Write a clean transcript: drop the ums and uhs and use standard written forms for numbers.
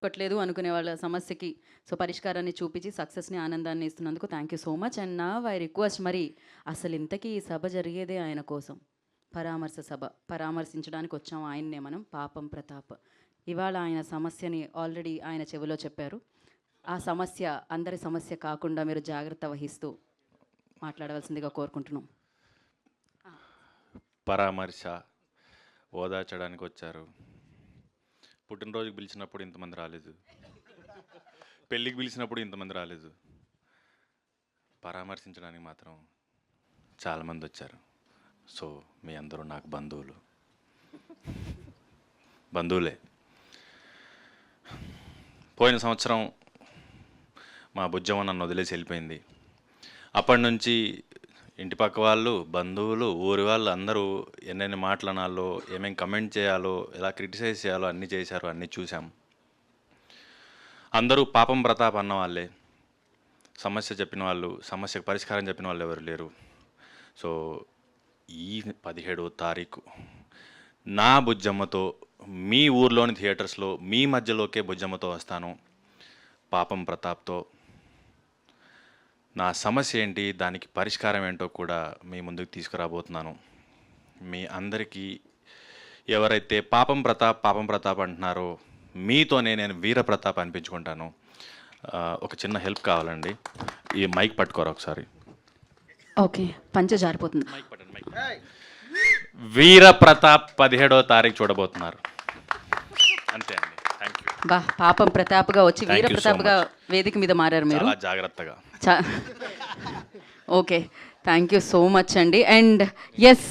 కొట్టలేదు అనుకునే వాళ్ళ సమస్యకి సో పరిష్కారాన్ని చూపించి సక్సెస్ని ఆనందాన్ని ఇస్తున్నందుకు thank you so much. And నా ఐ రిక్వెస్ట్, మరి అసలు ఇంతకీ ఈ సభ జరిగేదే ఆయన కోసం, పరామర్శ సభ, పరామర్శించడానికి వచ్చాము ఆయన్నే మనం, పాపం ప్రతాప్. ఇవాళ ఆయన సమస్యని ఆల్రెడీ ఆయన చెవిలో చెప్పారు. ఆ సమస్య అందరి సమస్య కాకుండా మీరు జాగ్రత్త వహిస్తూ మాట్లాడవలసిందిగా కోరుకుంటున్నాం. పరామర్శ ఓదార్చడానికి వచ్చారు. పుట్టినరోజుకి పిలిచినప్పుడు ఇంతమంది రాలేదు, పెళ్ళికి పిలిచినప్పుడు ఇంతమంది రాలేదు, పరామర్శించడానికి మాత్రం చాలామంది వచ్చారు. సో మీ అందరూ నాకు బంధువులే. పోయిన సంవత్సరం మా బుజ్జమ్మ నన్ను వదిలేసి వెళ్ళిపోయింది. అప్పటి నుంచి ఇంటి పక్క వాళ్ళు, బంధువులు, ఊరి వాళ్ళు అందరూ ఎన్నెన్ని మాటలు అనాలో, ఏమేమి కమెంట్ చేయాలో, ఎలా క్రిటిసైజ్ చేయాలో అన్నీ చేశారు, అన్నీ చూసాం. అందరూ పాపం ప్రతాప్ అన్న వాళ్ళే. సమస్య చెప్పిన వాళ్ళు, సమస్యకు పరిష్కారం చెప్పిన వాళ్ళు ఎవరు లేరు. సో ఈ 17వ తారీఖు నా బుజ్జమ్మతో మీ ఊర్లోని థియేటర్స్లో మీ మధ్యలోకే బుజ్జమ్మతో వస్తాను, పాపం ప్రతాప్తో. నా సమస్య ఏంటి, దానికి పరిష్కారం ఏంటో కూడా మీ ముందుకు తీసుకురాబోతున్నాను. మీ అందరికీ ఎవరైతే పాపం ప్రతాప్ అంటున్నారో మీతోనే నేను వీర ప్రతాప్ అనిపించుకుంటాను. ఒక చిన్న హెల్ప్ కావాలండి, ఈ మైక్ పట్టుకోరా ఒకసారి. ఓకే, పంచ జారిపోతుంది. మైక్ పట్టండి, మైక్. వీర ప్రతాప్ 17వ తారీఖు చూడబోతున్నారు. అంతే అండి, థ్యాంక్ యూ. బా, పాపం ప్రతాప్గా వచ్చి Thank వీర you so ప్రతాప్గా వేదిక మీద మారారు మీరు. చాలా జాగ్రత్తగా. Okay, thank you so much అండి. And yes